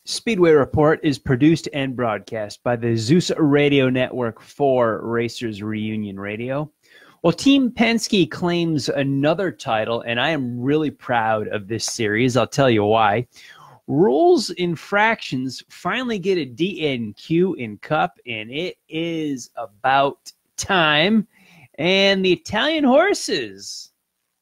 Speedway Report is produced and broadcast by the Zeus Radio Network for Racers Reunion Radio. Well, Team Penske claims another title, and I am really proud of this series. I'll tell you why. Rules infractions finally get a DNQ in Cup, and it is about time. And the Italian horses,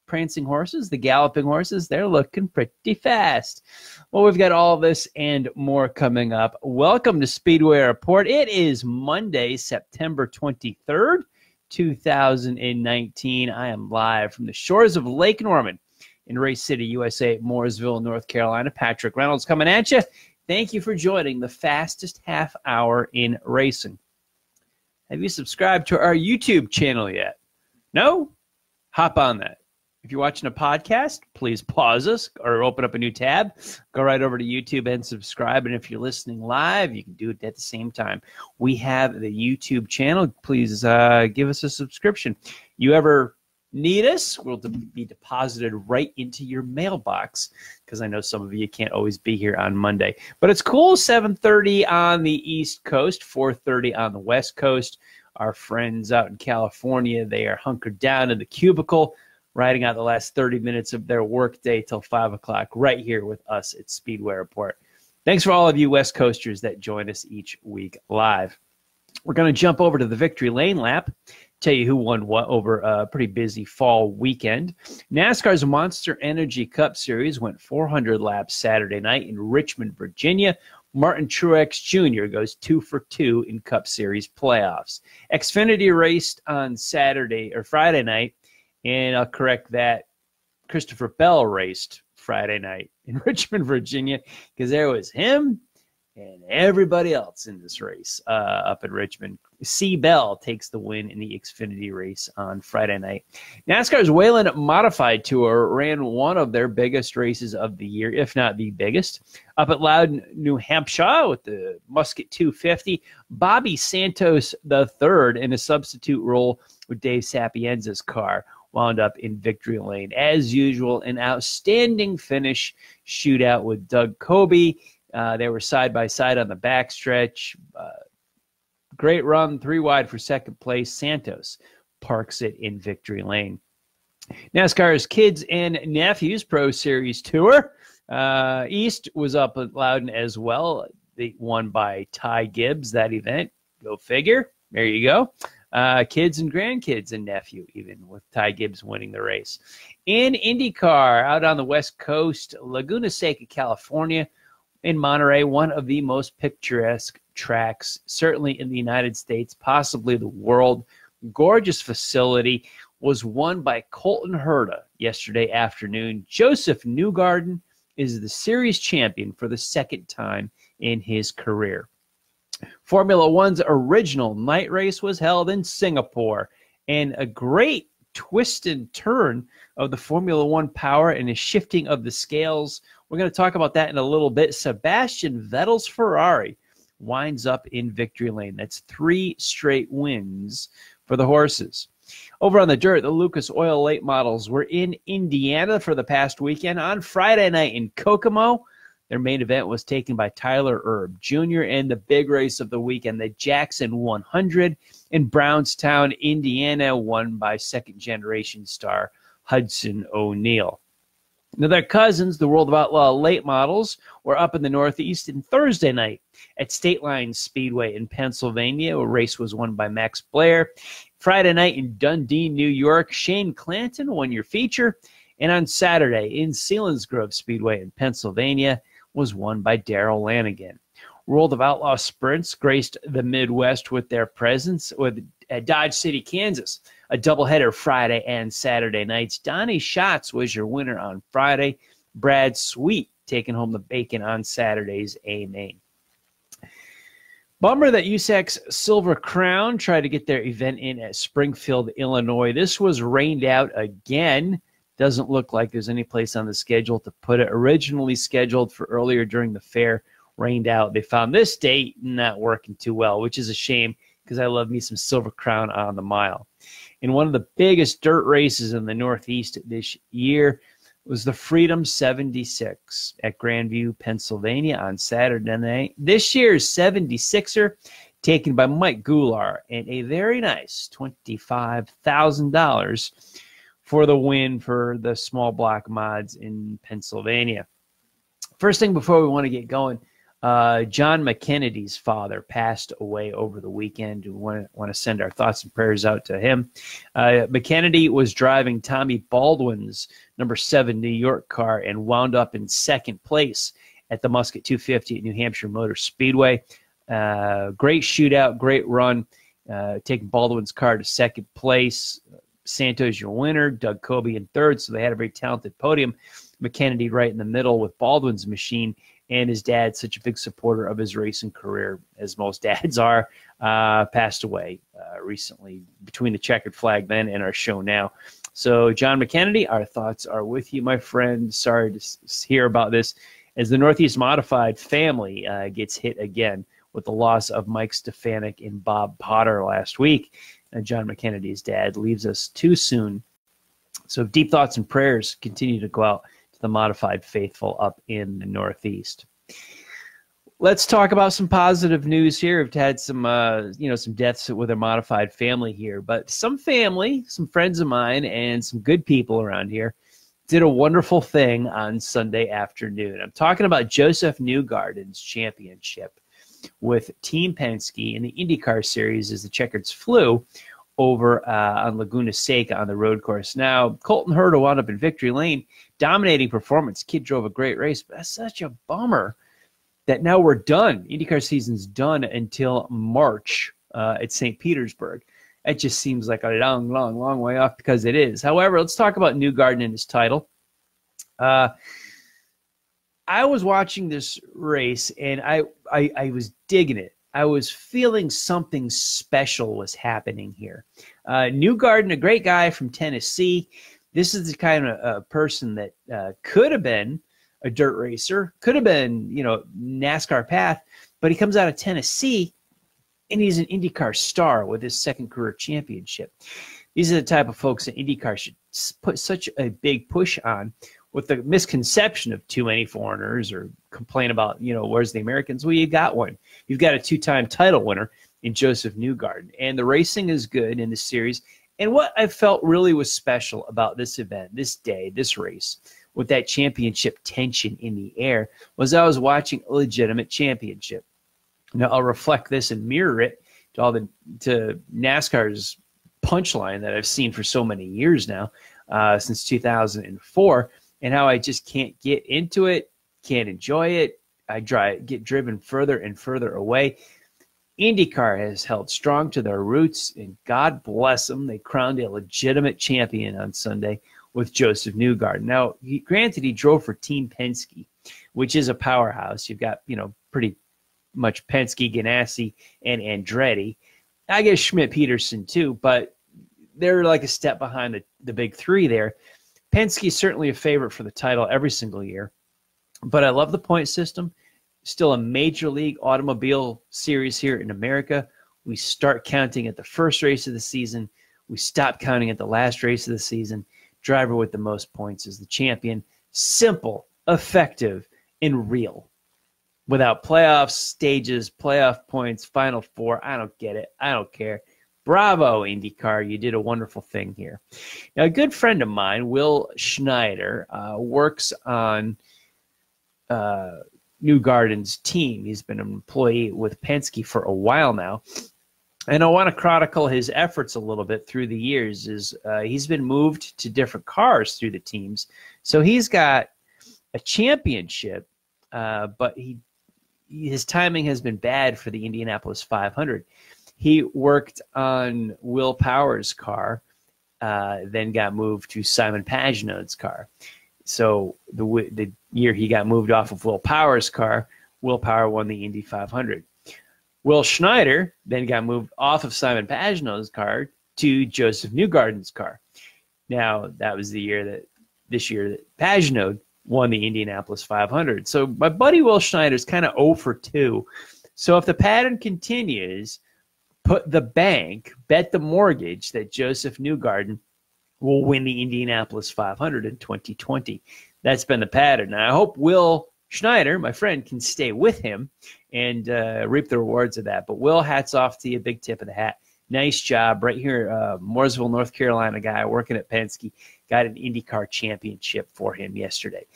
prancing horses, the galloping horses, they're looking pretty fast. Well, we've got all this and more coming up. Welcome to Speedway Report. It is Monday, September 23rd, 2019. I am live from the shores of Lake Norman in Race City, USA, Mooresville, North Carolina. Patrick Reynolds coming at you. Thank you for joining the fastest half hour in racing. Have you subscribed to our YouTube channel yet? No? Hop on that. If you're watching a podcast, please pause us or open up a new tab. Go right over to YouTube and subscribe. And if you're listening live, you can do it at the same time. We have the YouTube channel. Please give us a subscription. You ever need us, we'll be deposited right into your mailbox, because I know some of you can't always be here on Monday. But it's cool, 7:30 on the East Coast, 4:30 on the West Coast. Our friends out in California, they are hunkered down in the cubicle, riding out the last 30 minutes of their workday till 5 o'clock right here with us at Speedway Report. Thanks for all of you West Coasters that join us each week live. We're going to jump over to the Victory Lane lap, tell you who won what over a pretty busy fall weekend. NASCAR's Monster Energy Cup Series went 400 laps Saturday night in Richmond, Virginia. Martin Truex Jr. goes 2 for 2 in Cup Series playoffs. Xfinity raced on Friday night. And I'll correct that, Christopher Bell raced Friday night in Richmond, Virginia, because there was him and everybody else in this race up in Richmond. C. Bell takes the win in the Xfinity race on Friday night. NASCAR's Wayland Modified Tour ran one of their biggest races of the year, if not the biggest, up at Loudon, New Hampshire with the Musket 250. Bobby Santos III in a substitute role with Dave Sapienza's car wound up in Victory Lane. As usual, an outstanding finish shootout with Doug Coby. They were side by side on the backstretch. Great run, 3 wide for second place. Santos parks it in Victory Lane. NASCAR's Kids and Nephews Pro Series Tour. East was up at Loudon as well. They won by Ty Gibbs that event. Go figure. There you go. Kids and grandkids and nephew, even with Ty Gibbs winning the race. In IndyCar, out on the West Coast, Laguna Seca, California, in Monterey, one of the most picturesque tracks, certainly in the United States, possibly the world. Gorgeous facility, was won by Colton Herta yesterday afternoon. Josef Newgarden is the series champion for the second time in his career. Formula One's original night race was held in Singapore, and a great twist and turn of the Formula One power and a shifting of the scales. We're going to talk about that in a little bit. Sebastian Vettel's Ferrari winds up in Victory Lane. That's 3 straight wins for the horses. Over on the dirt, the Lucas Oil late models were in Indiana for the past weekend. On Friday night in Kokomo, their main event was taken by Tyler Erb Jr. and the big race of the weekend, the Jackson 100 in Brownstown, Indiana, won by second-generation star Hudson O'Neal. Now, their cousins, the World of Outlaw late models, were up in the Northeast on Thursday night at State Line Speedway in Pennsylvania. A race was won by Max Blair. Friday night in Dundee, New York, Shane Clanton won your feature. And on Saturday in Selinsgrove Speedway in Pennsylvania, was won by Darrell Lanigan. World of Outlaw Sprints graced the Midwest with their presence at Dodge City, Kansas. A doubleheader Friday and Saturday nights. Donnie Schatz was your winner on Friday. Brad Sweet taking home the bacon on Saturday's A-Main. Bummer that USAC's Silver Crown tried to get their event in at Springfield, Illinois. This was rained out again. Doesn't look like there's any place on the schedule to put it. Originally scheduled for earlier during the fair, rained out. They found this date not working too well, which is a shame because I love me some Silver Crown on the mile. In one of the biggest dirt races in the Northeast this year, was the Freedom 76 at Grandview, Pennsylvania on Saturday night. This year's 76er taken by Mike Goulart and a very nice $25,000 for the win for the small block mods in Pennsylvania. First thing before we want to get going, John McKennedy's father passed away over the weekend. We want to send our thoughts and prayers out to him. McKennedy was driving Tommy Baldwin's number 7 New York car and wound up in second place at the Musket 250 at New Hampshire Motor Speedway. Great shootout, great run, taking Baldwin's car to second place. Santos your winner, Doug Kobe in third, so they had a very talented podium. McKennedy right in the middle with Baldwin's machine, and his dad, such a big supporter of his racing career, as most dads are, passed away recently between the checkered flag then and our show now. So, John McKennedy, our thoughts are with you, my friend. Sorry to hear about this as the Northeast Modified family gets hit again with the loss of Mike Stefanik and Bob Potter last week. John McKennedy's dad leaves us too soon. So deep thoughts and prayers continue to go out to the Modified faithful up in the Northeast. Let's talk about some positive news here. We've had some, some deaths with a Modified family here, but some family, some friends of mine, and some good people around here did a wonderful thing on Sunday afternoon. I'm talking about Josef Newgarden's championship with Team Penske in the IndyCar series as the Checkers flew over on Laguna Seca on the road course. Now, Colton Herta wound up in victory lane, dominating performance. Kid drove a great race, but that's such a bummer that now we're done. IndyCar season's done until March at St. Petersburg. It just seems like a long, long, long way off because it is. However, let's talk about Newgarden and his title. I was watching this race, and I was digging it. I was feeling something special was happening here. Newgarden, a great guy from Tennessee. This is the kind of person that could have been a dirt racer, could have been, NASCAR path, but he comes out of Tennessee, and he's an IndyCar star with his second career championship. These are the type of folks that IndyCar should put such a big push on, with the misconception of too many foreigners or complain about, where's the Americans? Well, you got one. You've got a 2-time title winner in Josef Newgarden. And the racing is good in this series. And what I felt really was special about this event, this day, this race, with that championship tension in the air, was I was watching a legitimate championship. Now, I'll reflect this and mirror it to NASCAR's punchline that I've seen for so many years now, since 2004. And how I just can't get into it, can't enjoy it. I get driven further and further away. IndyCar has held strong to their roots, and God bless them. They crowned a legitimate champion on Sunday with Josef Newgarden. Now, granted, he drove for Team Penske, which is a powerhouse. You've got, pretty much Penske, Ganassi, and Andretti. I guess Schmidt-Peterson too, but they're like a step behind the big three there. Penske is certainly a favorite for the title every single year, but I love the point system. Still a major league automobile series here in America. We start counting at the first race of the season. We stop counting at the last race of the season. Driver with the most points is the champion. Simple, effective, and real. Without playoffs, stages, playoff points, Final Four, I don't get it. I don't care. Bravo, IndyCar. You did a wonderful thing here. Now, a good friend of mine, Will Schneider, works on Newgarden's team. He's been an employee with Penske for a while now. And I want to chronicle his efforts a little bit through the years. He's been moved to different cars through the teams. So he's got a championship, but his timing has been bad for the Indianapolis 500. He worked on Will Power's car, then got moved to Simon Pagenaud's car. So the year he got moved off of Will Power's car, Will Power won the Indy 500. Will Schneider then got moved off of Simon Pagenaud's car to Josef Newgarden's car. Now, that was this year that Pagenaud won the Indianapolis 500. So my buddy Will Schneider is kind of 0 for 2. So if the pattern continues, bet the mortgage that Josef Newgarden will win the Indianapolis 500 in 2020. That's been the pattern. And I hope Will Schneider, my friend, can stay with him and reap the rewards of that. But Will, hats off to you. Big tip of the hat. Nice job right here. Mooresville, North Carolina guy working at Penske got an IndyCar championship for him yesterday.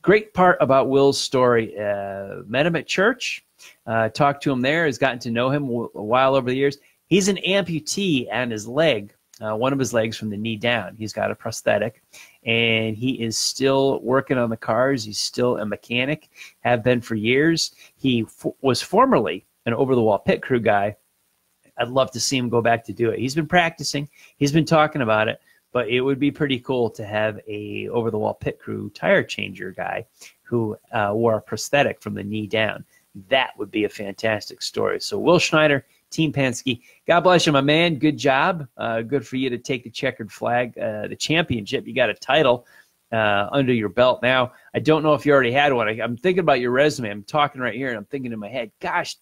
Great part about Will's story. Met him at church, talked to him there, has gotten to know him a while over the years. He's an amputee on his leg, one of his legs from the knee down. He's got a prosthetic, and he is still working on the cars. He's still a mechanic, have been for years. He was formerly an over-the-wall pit crew guy. I'd love to see him go back to do it. He's been practicing. He's been talking about it, but it would be pretty cool to have a over-the-wall pit crew tire changer guy who wore a prosthetic from the knee down. That would be a fantastic story. So Will Schneider, Team Penske, God bless you, my man. Good job. Good for you to take the checkered flag, the championship. You got a title under your belt now. I don't know if you already had one. I'm thinking about your resume. I'm talking right here, and I'm thinking in my head, gosh,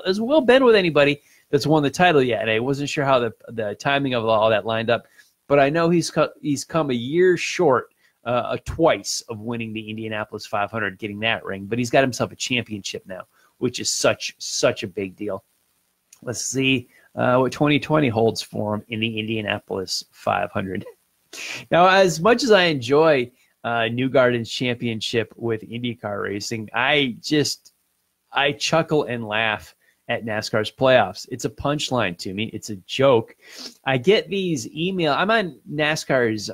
has Will been with anybody that's won the title yet? And I wasn't sure how the timing of all that lined up, but I know he's come a year short twice of winning the Indianapolis 500, getting that ring, but he's got himself a championship now, which is such a big deal. Let's see what 2020 holds for him in the Indianapolis 500. Now, as much as I enjoy Newgarden's championship with IndyCar racing, I chuckle and laugh at NASCAR's playoffs. It's a punchline to me. It's a joke. I get these I'm on NASCAR's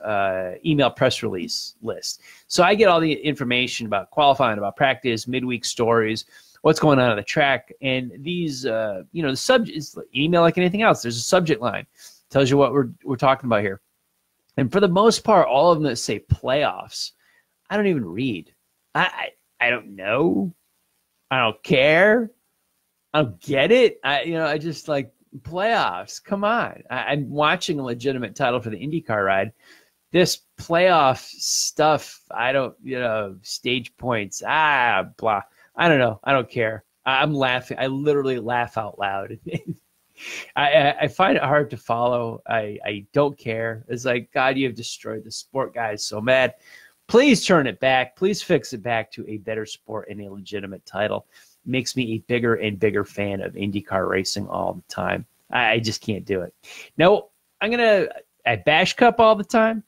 email press release list. So I get all the information about qualifying, about practice, midweek stories, what's going on the track. And these, the subject is email like anything else. There's a subject line. Tells you what we're talking about here. And for the most part, all of them that say playoffs, I don't even read. I don't know. I don't care. I don't get it. I just like playoffs. Come on. I'm watching a legitimate title for the IndyCar ride. This playoff stuff, I don't, stage points, blah. I don't know. I don't care. I'm laughing. I literally laugh out loud. I find it hard to follow. I don't care. It's like, God, you have destroyed the sport, guys. So mad. Please turn it back. Please fix it back to a better sport and a legitimate title. Makes me a bigger and bigger fan of IndyCar racing all the time. I just can't do it. No, I bash Cup all the time.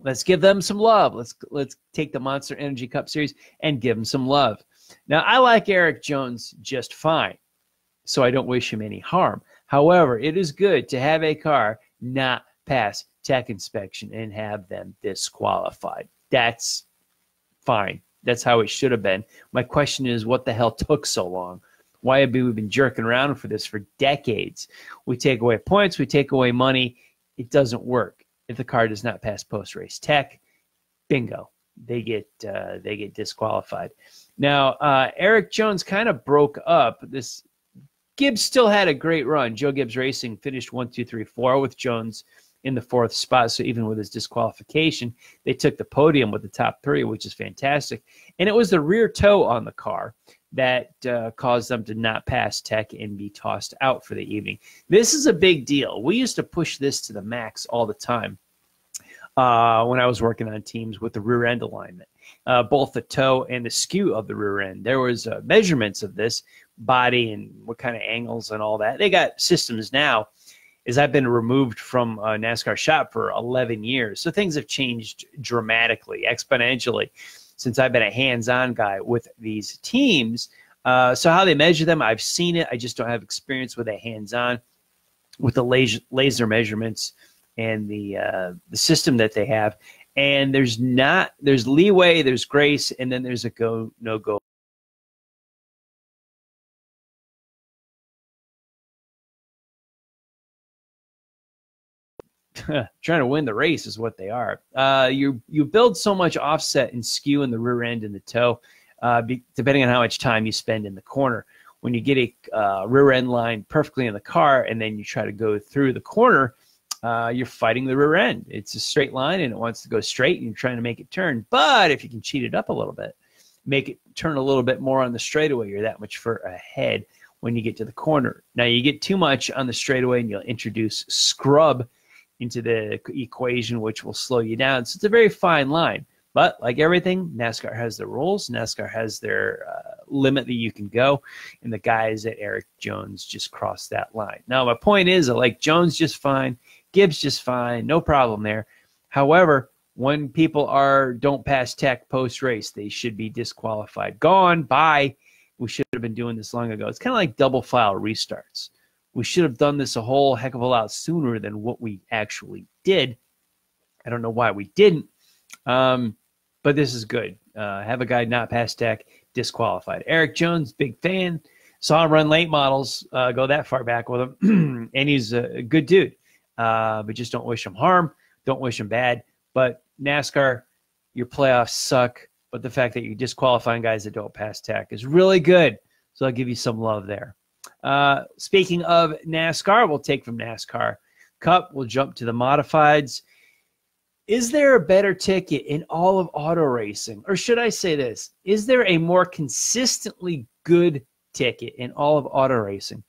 Let's give them some love. Let's take the Monster Energy Cup Series and give them some love. Now, I like Eric Jones just fine, so I don't wish him any harm. However, it is good to have a car not pass tech inspection and have them disqualified. That's fine. That's how it should have been. My question is, what the hell took so long? Why have we been jerking around for this for decades? We take away points, we take away money. It doesn't work. If the car does not pass post-race tech, bingo, they get disqualified. Now, Eric Jones kind of broke up. Gibbs still had a great run. Joe Gibbs Racing finished 1, 2, 3, 4 with Jones in the 4th spot. So even with his disqualification, they took the podium with the top 3, which is fantastic. And it was the rear toe on the car that caused them to not pass tech and be tossed out for the evening. This is a big deal. We used to push this to the max all the time when I was working on teams with the rear end alignment, both the toe and the skew of the rear end. There was measurements of this body and what kind of angles and all that. They got systems now. As I've been removed from NASCAR shop for 11 years. So things have changed dramatically, exponentially, since I've been a hands-on guy with these teams. So how they measure them, I've seen it. I just don't have experience with a hands-on, with the laser measurements and the system that they have. And there's leeway, there's grace, and then there's a go, no-go. Trying to win the race is what they are. You build so much offset and skew in the rear end and the toe, depending on how much time you spend in the corner. When you get a rear end line perfectly in the car and then you try to go through the corner, you're fighting the rear end. It's a straight line and it wants to go straight and you're trying to make it turn. But if you can cheat it up a little bit, make it turn a little bit more on the straightaway, you're that much further ahead when you get to the corner. Now, you get too much on the straightaway and you'll introduce scrub into the equation, which will slow you down. So it's a very fine line. But like everything, NASCAR has their rules. NASCAR has their limit that you can go. And the guys at Eric Jones just crossed that line. Now, my point is, I like Jones just fine. Gibbs just fine. No problem there. However, when people don't pass tech post-race, they should be disqualified. Gone, bye. We should have been doing this long ago. It's kind of like double file restarts. We should have done this a whole heck of a lot sooner than what we actually did. I don't know why we didn't. But this is good. Have a guy not pass tech, disqualified. Eric Jones, big fan. Saw him run late models, go that far back with him. And he's a good dude. But just don't wish him harm. Don't wish him bad. But NASCAR, your playoffs suck. But the fact that you're disqualifying guys that don't pass tech is really good. So I'll give you some love there. Speaking of NASCAR, we'll take from NASCAR Cup. We'll jump to the Modifieds. Is there a better ticket in all of auto racing? Or should I say this? Is there a more consistently good ticket in all of auto racing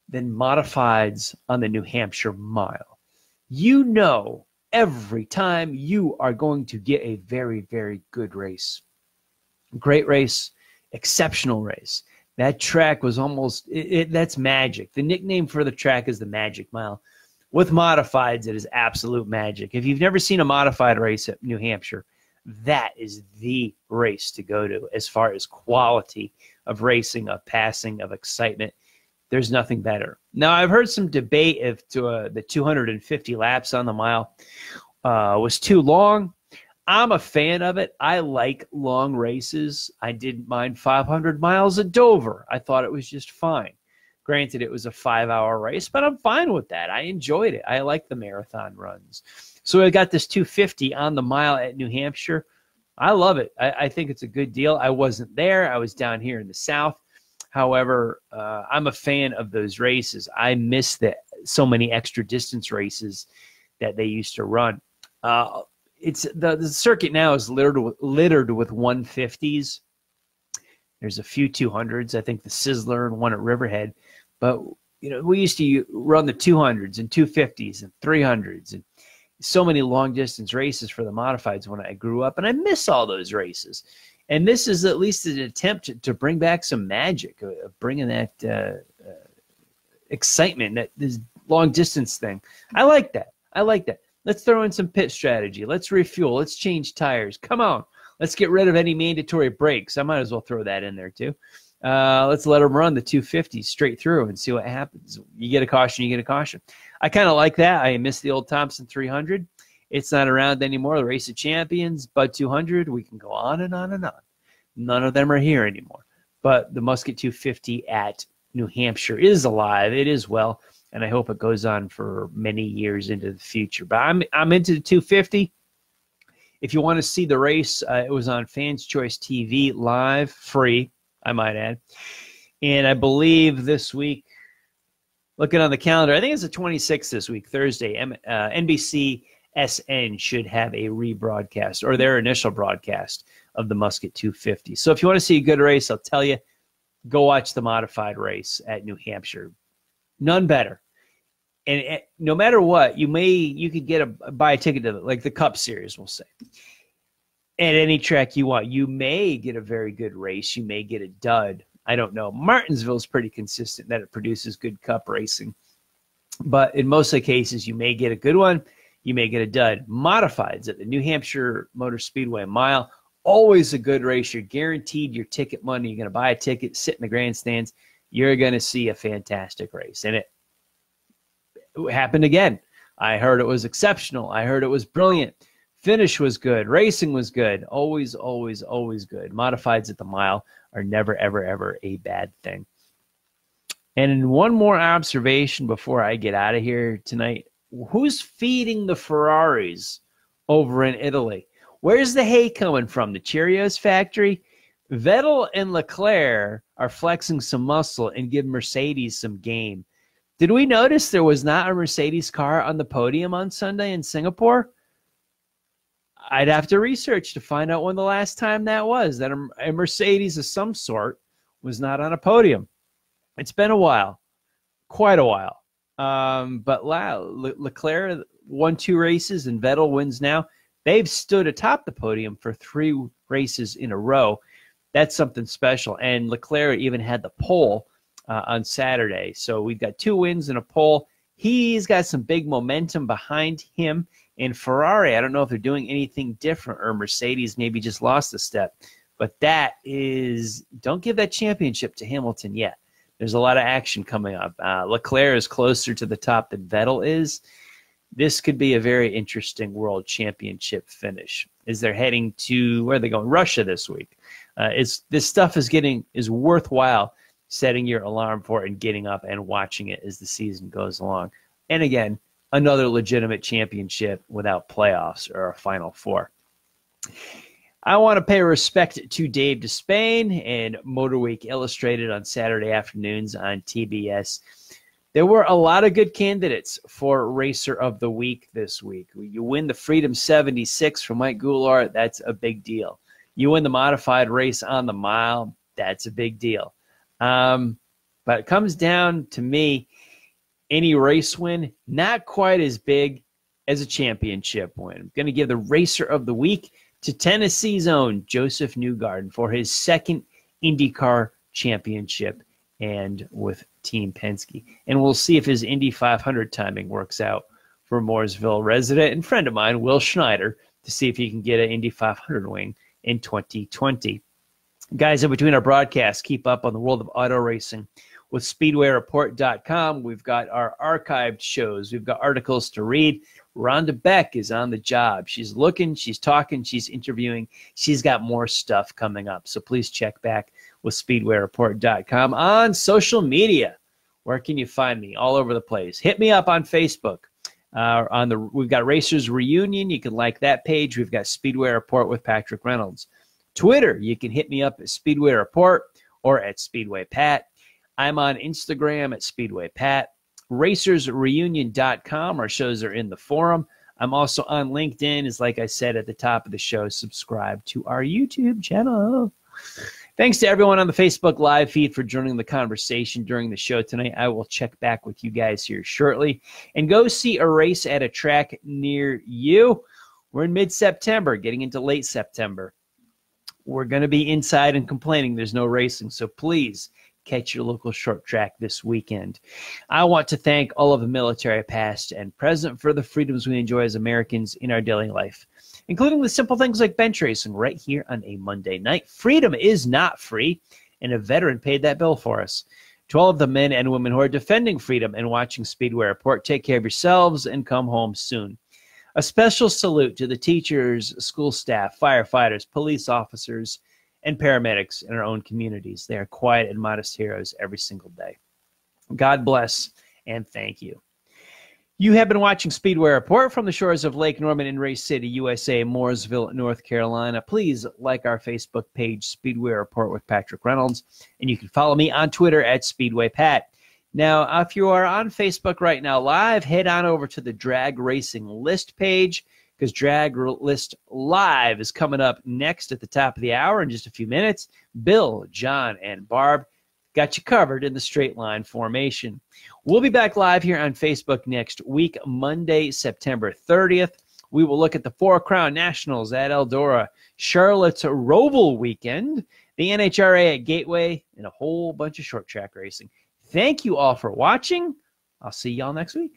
than Modifieds on the New Hampshire Mile? You know every time you are going to get a very, very good race. Great race, exceptional race. That track was almost, that's magic. The nickname for the track is the Magic Mile. With Modifieds, it is absolute magic. If you've never seen a modified race at New Hampshire, that is the race to go to as far as quality of racing, of passing, of excitement. There's nothing better. Now, I've heard some debate if the 250 laps on the mile was too long. I'm a fan of it. I like long races. I didn't mind 500 miles at Dover. I thought it was just fine. Granted, it was a 5-hour race, but I'm fine with that. I enjoyed it. I like the marathon runs. So I got this 250 on the mile at New Hampshire. I love it. I think it's a good deal. I wasn't there. I was down here in the South. However, I'm a fan of those races. I miss so many extra distance races that they used to run. It's the circuit now is littered with 150s. There's a few 200s. I think the Sizzler and one at Riverhead. But, you know, we used to run the 200s and 250s and 300s and so many long-distance races for the Modifieds when I grew up, and I miss all those races. And this is at least an attempt to bring back some magic, of bringing that excitement, that this long-distance thing. I like that. I like that. Let's throw in some pit strategy. Let's refuel. Let's change tires. Come on. Let's get rid of any mandatory brakes. I might as well throw that in there too. Let's let them run the 250 straight through and see what happens. You get a caution, you get a caution. I kind of like that. I miss the old Thompson 300. It's not around anymore. The Race of Champions, Bud 200. We can go on and on and on. None of them are here anymore. But the Musket 250 at New Hampshire is alive. It is well, and I hope it goes on for many years into the future. But I'm into the 250. If you want to see the race, it was on Fans Choice TV live, free, I might add. And I believe this week, looking on the calendar, I think it's the 26th this week, Thursday, NBC SN should have a rebroadcast, or their initial broadcast of the Musket 250. So if you want to see a good race, I'll tell you, go watch the modified race at New Hampshire. None better. And no matter what, you could buy a ticket to like the Cup Series, we'll say, at any track you want. You may get a very good race. You may get a dud. I don't know. Martinsville is pretty consistent that it produces good Cup racing. But in most of the cases, you may get a good one. You may get a dud. Modifieds at the New Hampshire Motor Speedway Mile, always a good race. You're guaranteed your ticket money. You're going to buy a ticket, sit in the grandstands. You're going to see a fantastic race. And it happened again. I heard it was exceptional. I heard it was brilliant. Finish was good. Racing was good. Always, always, always good. Modifieds at the mile are never, ever, ever a bad thing. And one more observation before I get out of here tonight. Who's feeding the Ferraris over in Italy? Where's the hay coming from? The Cheerios factory? Vettel and Leclerc are flexing some muscle and give Mercedes some game. Did we notice there was not a Mercedes car on the podium on Sunday in Singapore? I'd have to research to find out when the last time that was, that a Mercedes of some sort was not on a podium. It's been a while, quite a while. But wow, Leclerc won 2 races, and Vettel wins now. They've stood atop the podium for 3 races in a row. That's something special. And Leclerc even had the pole on Saturday. So we've got 2 wins and a pole. He's got some big momentum behind him. And Ferrari, I don't know if they're doing anything different, or Mercedes maybe just lost a step. But that is, don't give that championship to Hamilton yet. There's a lot of action coming up. Leclerc is closer to the top than Vettel is. This could be a very interesting world championship finish as they're heading to, where are they going? Russia this week. This stuff is worthwhile setting your alarm for and getting up and watching it as the season goes along. And again, another legitimate championship without playoffs or a Final Four. I want to pay respect to Dave Despain and Motorweek Illustrated on Saturday afternoons on TBS. There were a lot of good candidates for Racer of the Week this week. You win the Freedom 76 from Mike Goulart, that's a big deal. You win the modified race on the mile, that's a big deal. But it comes down to me, any race win, not quite as big as a championship win. I'm going to give the Racer of the Week to Tennessee's own Josef Newgarden for his 2nd IndyCar championship and with Team Penske. And we'll see if his Indy 500 timing works out for Mooresville resident and friend of mine, Will Schneider, to see if he can get an Indy 500 wing in 2020. Guys, in between our broadcasts, keep up on the world of auto racing with SpeedwayReport.com. We've got our archived shows. We've got articles to read. Rhonda Beck is on the job. She's looking, she's talking, she's interviewing. She's got more stuff coming up. So please check back with SpeedwayReport.com. On social media, where can you find me? All over the place. Hit me up on Facebook. We've got Racers Reunion. You can like that page. We've got Speedway Report with Patrick Reynolds. Twitter, you can hit me up at Speedway Report or at Speedway Pat. I'm on Instagram at Speedway Pat. RacersReunion.com. Our shows are in the forum. I'm also on LinkedIn. As like I said at the top of the show, subscribe to our YouTube channel. Thanks to everyone on the Facebook Live feed for joining the conversation during the show tonight. I will check back with you guys here shortly. And go see a race at a track near you. We're in mid-September, getting into late September. We're going to be inside and complaining there's no racing, so please catch your local short track this weekend. I want to thank all of the military past and present for the freedoms we enjoy as Americans in our daily life, including the simple things like bench racing right here on a Monday night. Freedom is not free, and a veteran paid that bill for us. To all of the men and women who are defending freedom and watching Speedway Report, take care of yourselves and come home soon. A special salute to the teachers, school staff, firefighters, police officers, and paramedics in our own communities. They are quiet and modest heroes every single day. God bless and thank you. You have been watching Speedway Report from the shores of Lake Norman in Race City, USA, Mooresville, North Carolina. Please like our Facebook page, Speedway Report with Patrick Reynolds, and you can follow me on Twitter at Speedway Pat. Now, if you are on Facebook right now live, head on over to the Drag Racing List page, because Drag List Live is coming up next at the top of the hour in just a few minutes. Bill, John, and Barb got you covered in the straight line formation. We'll be back live here on Facebook next week, Monday, September 30th. We will look at the Four Crown Nationals at Eldora, Charlotte's Roval weekend, the NHRA at Gateway, and a whole bunch of short track racing. Thank you all for watching. I'll see y'all next week.